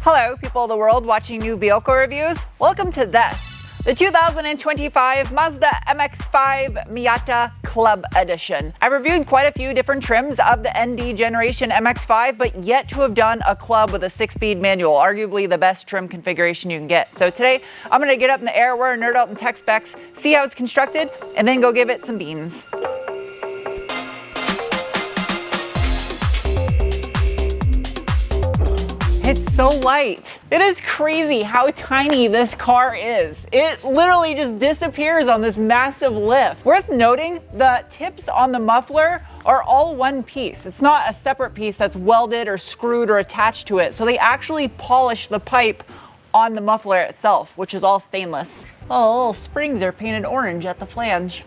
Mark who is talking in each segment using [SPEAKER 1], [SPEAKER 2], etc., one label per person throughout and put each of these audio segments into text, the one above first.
[SPEAKER 1] Hello, people of the world watching new vehicle reviews. Welcome to this, the 2025 Mazda MX-5 Miata Club Edition. I've reviewed quite a few different trims of the ND generation MX-5, but yet to have done a club with a 6-speed manual, arguably the best trim configuration you can get. So today, I'm going to get up in the air, we're nerd out in tech specs, see how it's constructed, and then go give it some beans. It's so light. It is crazy how tiny this car is. It literally just disappears on this massive lift. Worth noting, the tips on the muffler are all one piece. It's not a separate piece that's welded or screwed or attached to it. So they actually polish the pipe on the muffler itself, which is all stainless. Oh, the little springs are painted orange at the flange.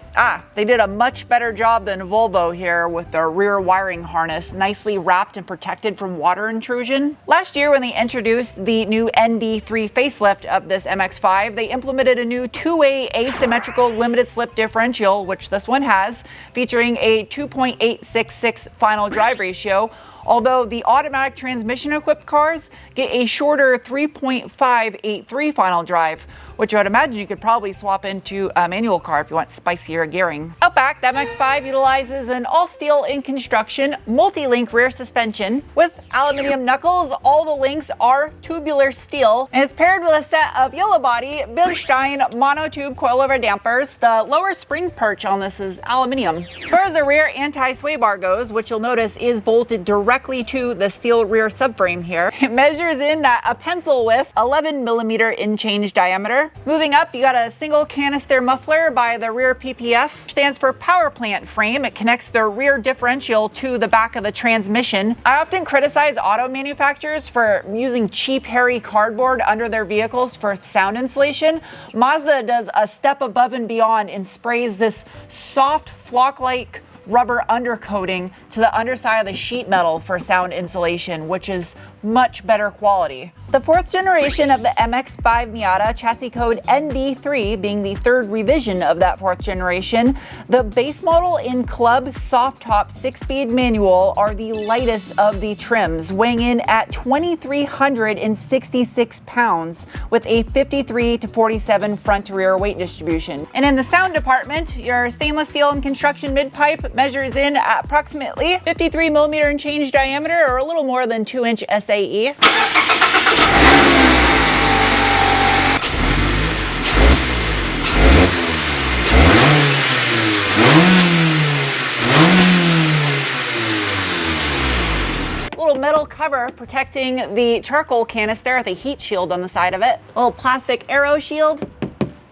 [SPEAKER 1] They did a much better job than Volvo here with their rear wiring harness, nicely wrapped and protected from water intrusion. Last year when they introduced the new ND3 facelift of this MX-5, they implemented a new two-way asymmetrical limited slip differential, which this one has, featuring a 2.866 final drive ratio, although the automatic transmission equipped cars get a shorter 3.583 final drive, which I would imagine you could probably swap into a manual car if you want spicier gearing. Out back, the MX-5 utilizes an all-steel in construction multi-link rear suspension with aluminum knuckles. All the links are tubular steel, and it's paired with a set of yellow body Bilstein monotube coilover dampers. The lower spring perch on this is aluminum. As far as the rear anti-sway bar goes, which you'll notice is bolted directly to the steel rear subframe here, it measures in at a pencil width, 11 millimeter in change diameter. Moving up, you got a single canister muffler by the rear PPF, which stands for power plant frame. It connects the rear differential to the back of the transmission. I often criticize auto manufacturers for using cheap, hairy cardboard under their vehicles for sound insulation. Mazda does a step above and beyond and sprays this soft, flock-like rubber undercoating to the underside of the sheet metal for sound insulation, which is much better quality. The fourth generation of the MX-5 Miata, chassis code ND3 being the third revision of that fourth generation, the base model in club soft top 6-speed manual are the lightest of the trims, weighing in at 2,366 pounds with a 53 to 47 front to rear weight distribution. And in the sound department, your stainless steel and construction mid-pipe measures in at approximately 53 millimeter in change diameter, or a little more than 2-inch SAE. Little metal cover protecting the charcoal canister with a heat shield on the side of it. A little plastic arrow shield.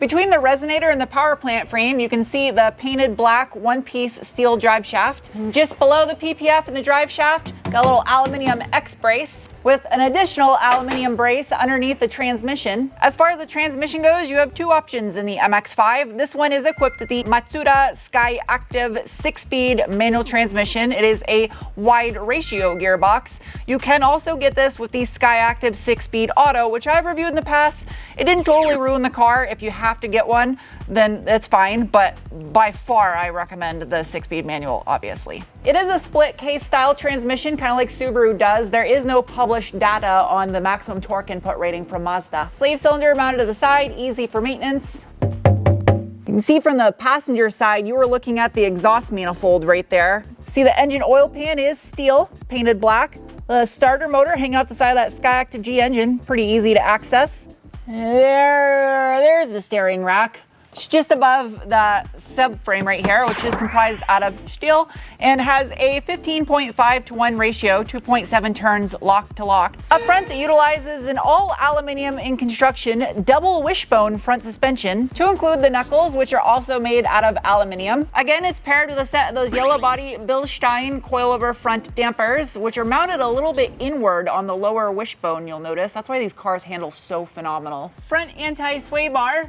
[SPEAKER 1] Between the resonator and the power plant frame, you can see the painted black one-piece steel drive shaft. Just below the PPF and the drive shaft, got a little aluminum X-brace with an additional aluminum brace underneath the transmission. As far as the transmission goes, you have two options in the MX-5. This one is equipped with the Mazda Sky Active 6-speed manual transmission. It is a wide ratio gearbox. You can also get this with the Sky Active 6-speed auto, which I've reviewed in the past. It didn't totally ruin the car. If you have to get one, then that's fine, but by far I recommend the 6-speed manual, obviously. It is a split case style transmission, kind of like Subaru does. There is no published data on the maximum torque input rating from Mazda. Slave cylinder mounted to the side, easy for maintenance. You can see from the passenger side, you were looking at the exhaust manifold right there. See, the engine oil pan is steel, it's painted black. The starter motor hanging out the side of that Sky Active G engine, pretty easy to access. There's the steering rack. It's just above the subframe right here, which is comprised out of steel and has a 15.5 to 1 ratio, 2.7 turns lock to lock. Up front, it utilizes an all aluminum in construction double wishbone front suspension to include the knuckles, which are also made out of aluminum. Again, it's paired with a set of those yellow body Bilstein coilover front dampers, which are mounted a little bit inward on the lower wishbone, you'll notice. That's why these cars handle so phenomenal. Front anti-sway bar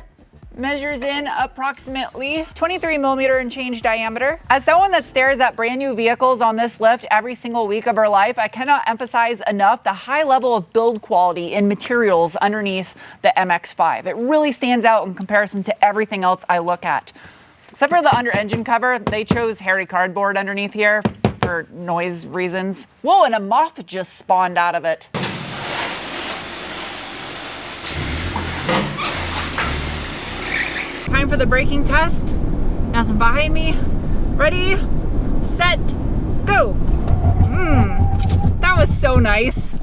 [SPEAKER 1] measures in approximately 23 millimeter in change diameter. As someone that stares at brand new vehicles on this lift every single week of her life, I cannot emphasize enough the high level of build quality in materials underneath the MX-5. It really stands out in comparison to everything else I look at. Except for the under engine cover, they chose hairy cardboard underneath here for noise reasons. Whoa, and a moth just spawned out of it. time for the braking test. Nothing behind me. Ready, set, go. That was so nice.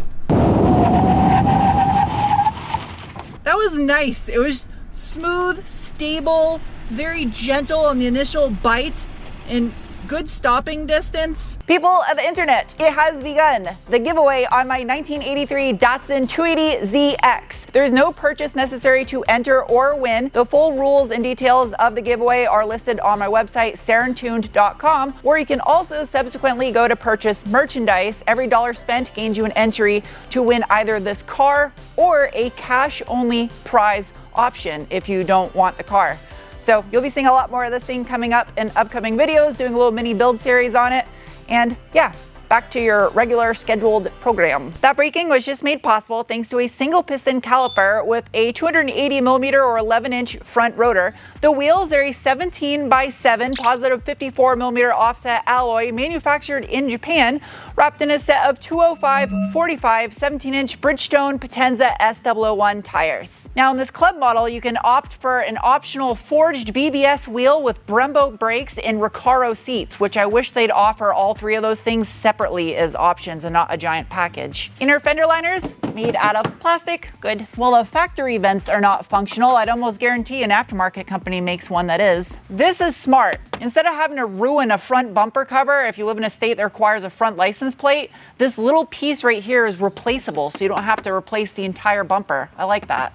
[SPEAKER 1] That was nice. It was smooth, stable, very gentle on the initial bite, and good stopping distance. People of the internet, it has begun. The giveaway on my 1983 Datsun 280ZX. There's no purchase necessary to enter or win. The full rules and details of the giveaway are listed on my website, sarentuned.com, where you can also subsequently go to purchase merchandise. Every dollar spent gains you an entry to win either this car or a cash-only prize option if you don't want the car. So you'll be seeing a lot more of this thing coming up in upcoming videos, doing a little mini build series on it. And yeah, back to your regular scheduled program. That braking was just made possible thanks to a single piston caliper with a 280mm or 11-inch front rotor. The wheels are a 17x7 positive 54mm offset alloy manufactured in Japan, wrapped in a set of 205/45 17-inch Bridgestone Potenza S001 tires. Now in this club model, you can opt for an optional forged BBS wheel with Brembo brakes and Recaro seats, which I wish they'd offer all three of those things separately as options and not a giant package. Inner fender liners made out of plastic, good. While the factory vents are not functional, I'd almost guarantee an aftermarket company makes one that is. This is smart. Instead of having to ruin a front bumper cover if you live in a state that requires a front license plate, this little piece right here is replaceable, so you don't have to replace the entire bumper. I like that.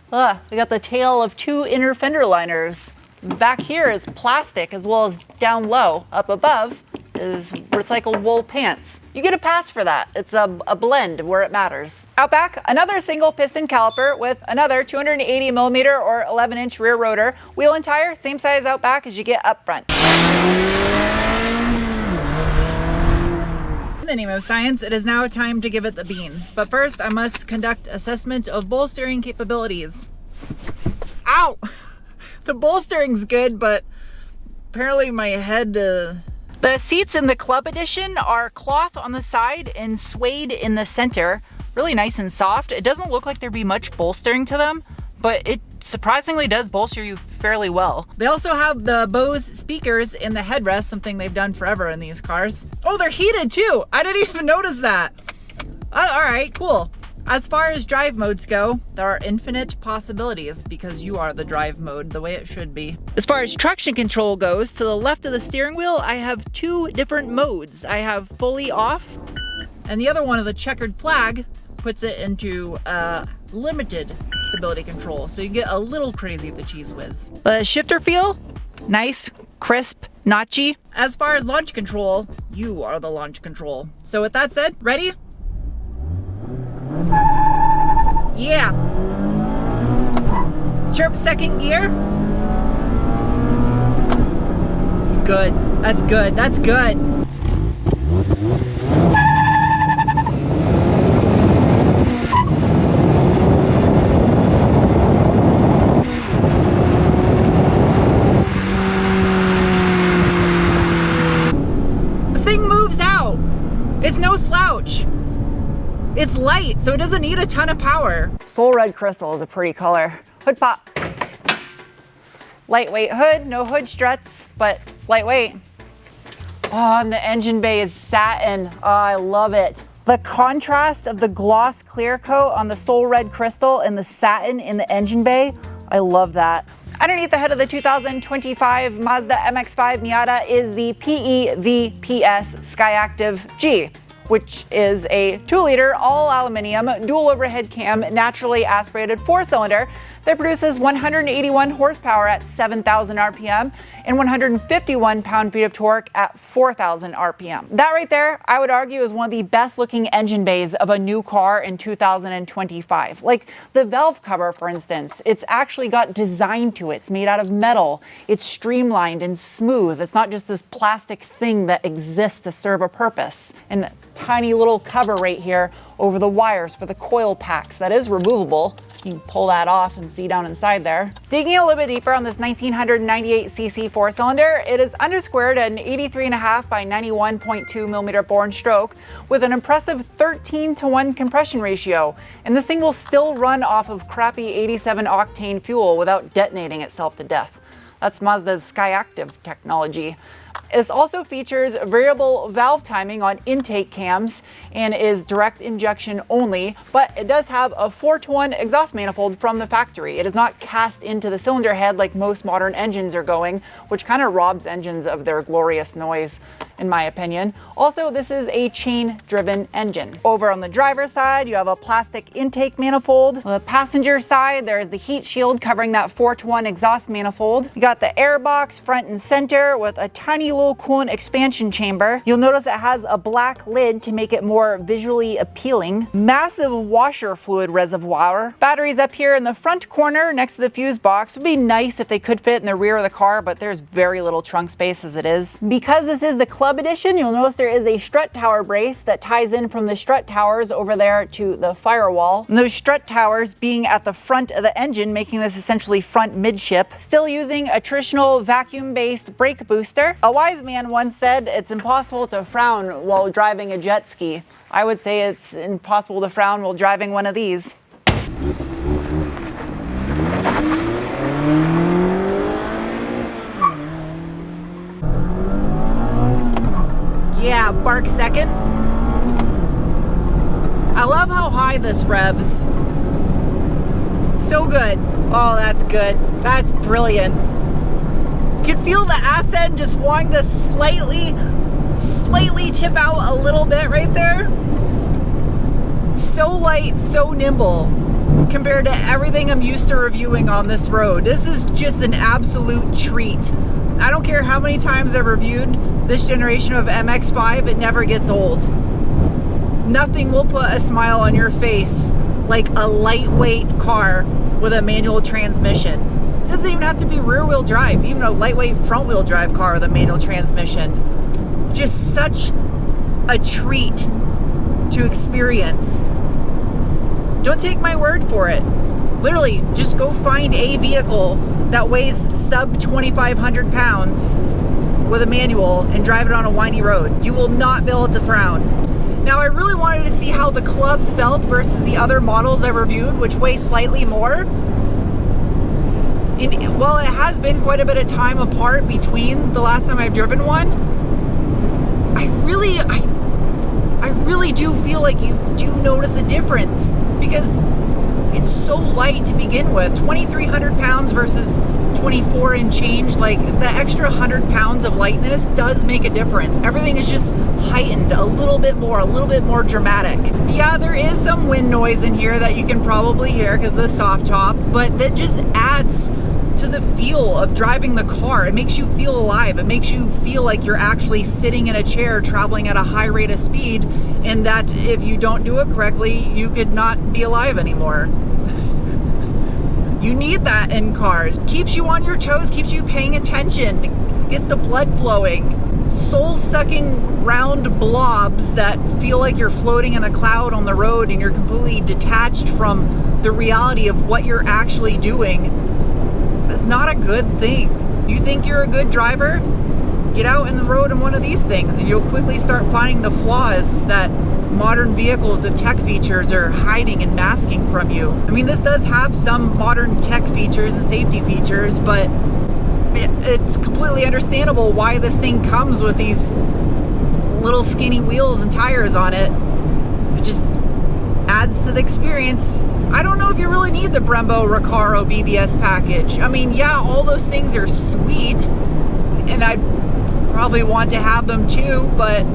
[SPEAKER 1] We got the tail of two inner fender liners. Back here is plastic, as well as down low. Up above is recycled wool pants. You get a pass for that. It's a blend where it matters. Out back, another single piston caliper with another 280mm or 11-inch rear rotor. Wheel and tire, same size out back as you get up front. In the name of science, it is now time to give it the beans. But first, I must conduct assessment of bolstering capabilities. Ow! The bolstering's good, but apparently my head... The seats in the Club Edition are cloth on the side and suede in the center. Really nice and soft. It doesn't look like there'd be much bolstering to them, but it surprisingly does bolster you fairly well. They also have the Bose speakers in the headrest, something they've done forever in these cars. Oh, they're heated too! I didn't even notice that. All right, cool. As far as drive modes go, there are infinite possibilities because you are the drive mode the way it should be. As far as traction control goes, to the left of the steering wheel, I have two different modes. I have fully off, and the other one of the checkered flag puts it into limited stability control, so you get a little crazy with the cheese whiz. The shifter feel, nice, crisp, notchy. As far as launch control, you are the launch control. So with that said, ready? Yeah. Chirp second gear. It's good. That's good. That's good. This thing moves out. It's no slouch. It's light, so it doesn't need a ton of power. Soul Red Crystal is a pretty color. Hood pop. Lightweight hood, no hood struts, but it's lightweight. Oh, and the engine bay is satin. Oh, I love it. The contrast of the gloss clear coat on the Soul Red Crystal and the satin in the engine bay, I love that. Underneath the hood of the 2025 Mazda MX-5 Miata is the PEVPS Skyactiv G, which is a 2-liter all aluminum dual overhead cam naturally aspirated 4-cylinder that produces 181 horsepower at 7,000 RPM and 151 pound-feet of torque at 4,000 RPM. That right there, I would argue, is one of the best looking engine bays of a new car in 2025. Like the valve cover, for instance, it's actually got design to it. It's made out of metal. It's streamlined and smooth. It's not just this plastic thing that exists to serve a purpose. And a tiny little cover right here over the wires for the coil packs that is removable. You can pull that off and see down inside there. Digging a little bit deeper on this 1998cc 4-cylinder, it is undersquared at an 83.5 by 91.2 millimeter bore and stroke with an impressive 13-to-1 compression ratio. And this thing will still run off of crappy 87 octane fuel without detonating itself to death. That's Mazda's SkyActiv technology. This also features variable valve timing on intake cams and is direct injection only, but it does have a 4-to-1 exhaust manifold from the factory. It is not cast into the cylinder head like most modern engines are going, which kind of robs engines of their glorious noise, in my opinion. Also, this is a chain-driven engine. Over on the driver's side, you have a plastic intake manifold. On the passenger side, there is the heat shield covering that 4-to-1 exhaust manifold. You got the air box front and center with a tiny little coolant expansion chamber. You'll notice it has a black lid to make it more visually appealing. Massive washer fluid reservoir. Batteries up here in the front corner next to the fuse box. Would be nice if they could fit in the rear of the car, but there's very little trunk space as it is. Because this is the Club Edition, you'll notice there is a strut tower brace that ties in from the strut towers over there to the firewall. And those strut towers being at the front of the engine, making this essentially front midship. Still using a traditional vacuum-based brake booster. A wise man once said it's impossible to frown while driving a jet ski. I would say it's impossible to frown while driving one of these. Yeah, bark second. I love how high this revs. So good. Oh, that's good. That's brilliant. Could feel the ass end just wanting to slightly tip out a little bit right there. So light, so nimble compared to everything I'm used to reviewing on this road. This is just an absolute treat. I don't care how many times I've reviewed this generation of MX-5, it never gets old. Nothing will put a smile on your face like a lightweight car with a manual transmission. It doesn't even have to be rear-wheel drive, even a lightweight front-wheel drive car with a manual transmission. Just such a treat to experience. Don't take my word for it. Literally, just go find a vehicle that weighs sub 2,500 pounds with a manual and drive it on a windy road. You will not be able to frown. Now, I really wanted to see how the Club felt versus the other models I reviewed, which weigh slightly more. While it has been quite a bit of time apart between the last time I've driven one, I really do feel like you do notice a difference because it's so light to begin with. 2,300 pounds versus 24 and change. Like, the extra 100 pounds of lightness does make a difference. Everything is just heightened a little bit more dramatic. Yeah, there is some wind noise in here that you can probably hear because of the soft top, but that just adds to the feel of driving the car. It makes you feel alive. It makes you feel like you're actually sitting in a chair traveling at a high rate of speed, and that if you don't do it correctly, you could not be alive anymore. You need that in cars. Keeps you on your toes, keeps you paying attention, gets the blood flowing. Soul-sucking round blobs that feel like you're floating in a cloud on the road and you're completely detached from the reality of what you're actually doing. It's not a good thing. You think you're a good driver? Get out in the road in one of these things and you'll quickly start finding the flaws that modern vehicles of tech features are hiding and masking from you. I mean, this does have some modern tech features and safety features, but it's completely understandable why this thing comes with these little skinny wheels and tires on it. It just adds to the experience. I don't know if you really need the Brembo Recaro BBS package. I mean, yeah, all those things are sweet, and I'd probably want to have them too, but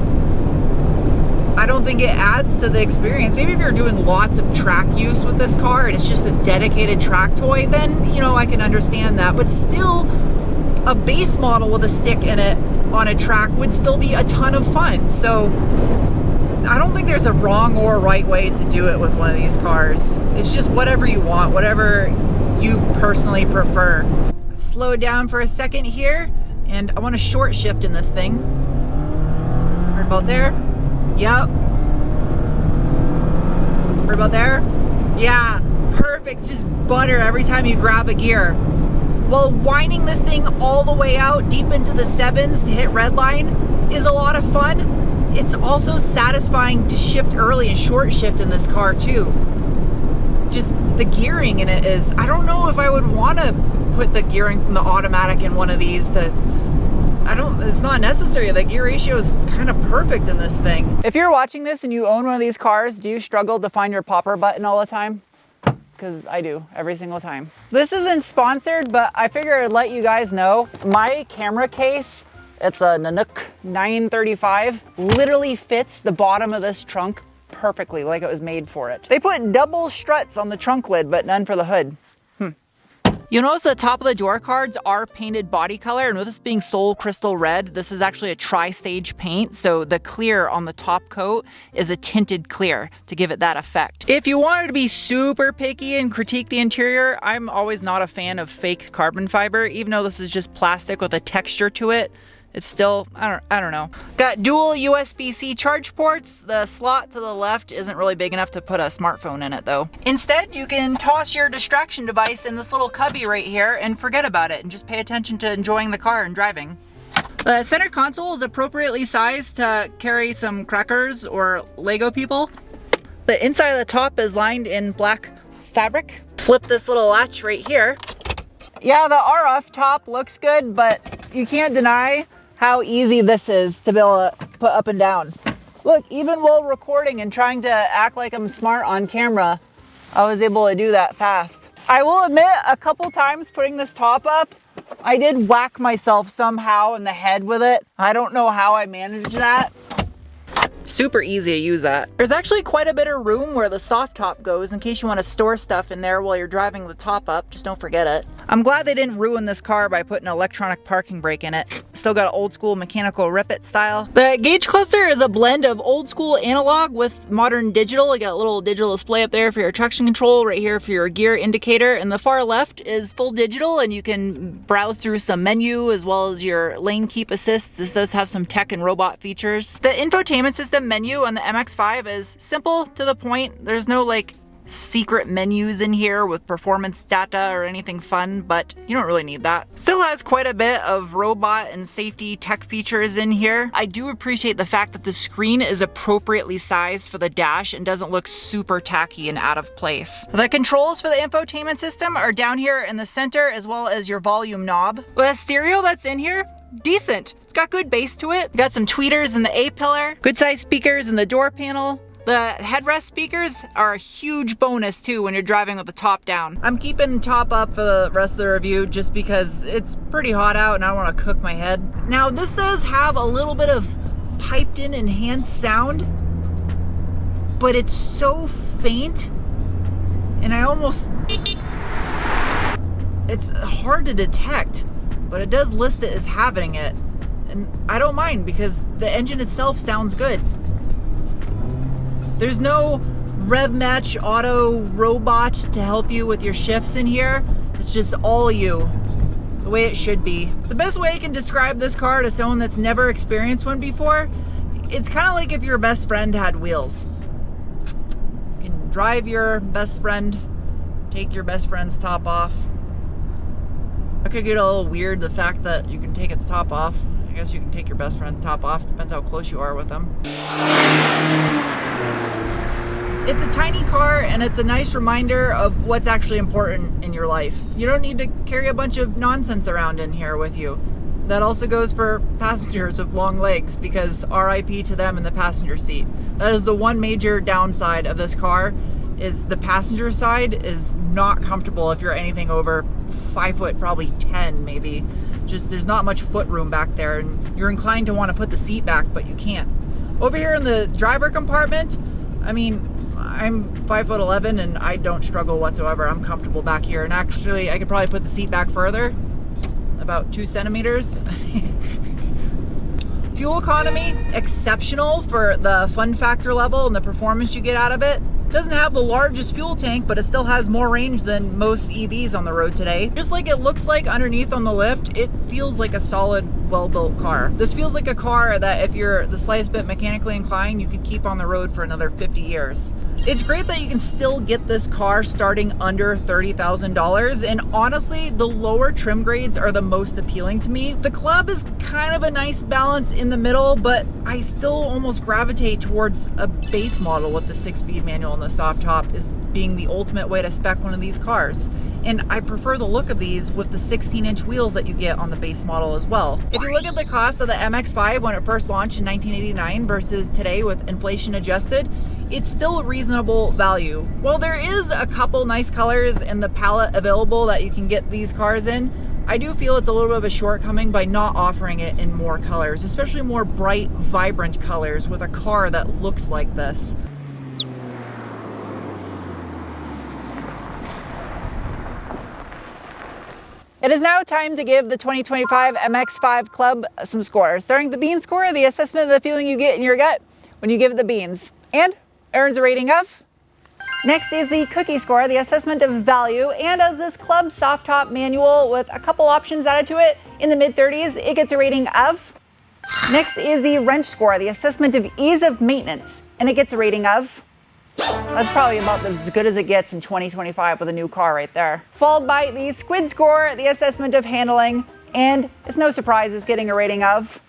[SPEAKER 1] I don't think it adds to the experience. Maybe if you're doing lots of track use with this car and it's just a dedicated track toy, then, you know, I can understand that. But still, a base model with a stick in it on a track would still be a ton of fun. So I don't think there's a wrong or right way to do it with one of these cars. It's just whatever you want, whatever you personally prefer. Slow down for a second here, and I want to short shift in this thing. Right about there. Yep. Right about there. Yeah, perfect. Just butter every time you grab a gear. While winding this thing all the way out deep into the sevens to hit redline is a lot of fun, it's also satisfying to shift early and short shift in this car too. Just the gearing in it is, I don't know if I would want to put the gearing from the automatic in one of these. It's not necessary. The gear ratio is kind of perfect in this thing. If you're watching this and you own one of these cars, do you struggle to find your popper button all the time? Because I do, every single time. This isn't sponsored, but I figured I'd let you guys know. My camera case, it's a Nenad R 935, literally fits the bottom of this trunk perfectly, like it was made for it. They put double struts on the trunk lid, but none for the hood. You'll notice the top of the door cards are painted body color, and with this being Soul Crystal Red, this is actually a tri-stage paint, so the clear on the top coat is a tinted clear to give it that effect. If you wanted to be super picky and critique the interior, I'm always not a fan of fake carbon fiber, even though this is just plastic with a texture to it. It's still, I don't know. Got dual USB-C charge ports. The slot to the left isn't really big enough to put a smartphone in it though. Instead, you can toss your distraction device in this little cubby right here and forget about it and just pay attention to enjoying the car and driving. The center console is appropriately sized to carry some crackers or Lego people. The inside of the top is lined in black fabric. Flip this little latch right here. Yeah, the RF top looks good, but you can't deny how easy this is to be able to put up and down. Look, even while recording and trying to act like I'm smart on camera, I was able to do that fast. I will admit, a couple times putting this top up, I did whack myself somehow in the head with it. I don't know how I managed that. Super easy to use that. There's actually quite a bit of room where the soft top goes in case you want to store stuff in there while you're driving the top up. Just don't forget it. I'm glad they didn't ruin this car by putting an electronic parking brake in it. Still got an old school mechanical rip-it style. The gauge cluster is a blend of old school analog with modern digital. You got a little digital display up there for your traction control, right here for your gear indicator, and the far left is full digital, and you can browse through some menu as well as your lane keep assist. This does have some tech and robot features. The infotainment system menu on the MX-5 is simple to the point. There's no like secret menus in here with performance data or anything fun, but you don't really need that. Still has quite a bit of robot and safety tech features in here. I do appreciate the fact that the screen is appropriately sized for the dash and doesn't look super tacky and out of place. The controls for the infotainment system are down here in the center, as well as your volume knob. The stereo that's in here, decent. It's got good bass to it. Got some tweeters in the A-pillar, good sized speakers in the door panel. The headrest speakers are a huge bonus too when you're driving with the top down. I'm keeping top up for the rest of the review just because it's pretty hot out and I don't want to cook my head. Now this does have a little bit of piped in enhanced sound, but it's so faint and it's hard to detect, but it does list it as having it. And I don't mind because the engine itself sounds good. There's no rev match auto robot to help you with your shifts in here. It's just all you, the way it should be. The best way I can describe this car to someone that's never experienced one before, it's kind of like if your best friend had wheels. You can drive your best friend, take your best friend's top off. I could get a little weird, the fact that you can take its top off. I guess you can take your best friend's top off, depends how close you are with them. It's a tiny car and it's a nice reminder of what's actually important in your life. You don't need to carry a bunch of nonsense around in here with you. That also goes for passengers with long legs, because RIP to them in the passenger seat. That is the one major downside of this car, is the passenger side is not comfortable if you're anything over 5 foot, probably 10 maybe. Just there's not much foot room back there and you're inclined to want to put the seat back, but you can't. Over here in the driver compartment, I mean, I'm 5'11" and I don't struggle whatsoever. I'm comfortable back here, and actually I could probably put the seat back further, about 2 centimeters. Fuel economy, exceptional for the fun factor level and the performance you get out of it. Doesn't have the largest fuel tank, but it still has more range than most EVs on the road today. Just like it looks like underneath on the lift, it feels like a solid well-built car. This feels like a car that if you're the slightest bit mechanically inclined, you could keep on the road for another 50 years. It's great that you can still get this car starting under $30,000, and honestly, the lower trim grades are the most appealing to me. The Club is kind of a nice balance in the middle, but I still almost gravitate towards a base model with the 6-speed manual and the soft top as being the ultimate way to spec one of these cars. And I prefer the look of these with the 16-inch wheels that you get on the base model as well. If you look at the cost of the MX-5 when it first launched in 1989 versus today with inflation adjusted, it's still reasonable value. While there is a couple nice colors in the palette available that you can get these cars in, I do feel it's a little bit of a shortcoming by not offering it in more colors, especially more bright, vibrant colors with a car that looks like this. It is now time to give the 2025 MX-5 Club some scores. Starting with the bean score, the assessment of the feeling you get in your gut when you give it the beans, and earns a rating of. Next is the cookie score, the assessment of value, and as this Club soft top manual with a couple options added to it in the mid-30s, it gets a rating of. Next is the wrench score, the assessment of ease of maintenance, and it gets a rating of. That's probably about as good as it gets in 2025 with a new car right there. Followed by the squid score, the assessment of handling, and it's no surprise it's getting a rating of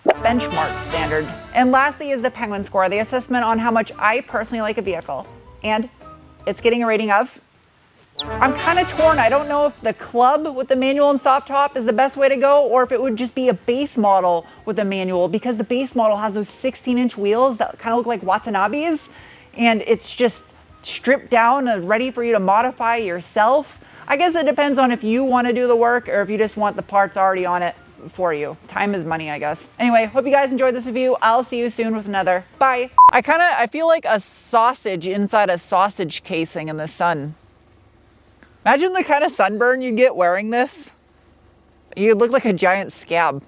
[SPEAKER 1] benchmark standard. And lastly is the penguin score, the assessment on how much I personally like a vehicle, and it's getting a rating of. I'm kind of torn. I don't know if the Club with the manual and soft top is the best way to go, or if it would just be a base model with a manual, because the base model has those 16-inch wheels that kind of look like Watanabes. And it's just stripped down and ready for you to modify yourself. I guess it depends on if you want to do the work or if you just want the parts already on it for you. Time is money, I guess. Anyway, hope you guys enjoyed this review. I'll see you soon with another. Bye. I feel like a sausage inside a sausage casing in the sun. Imagine the kind of sunburn you get wearing this. You look like a giant scab.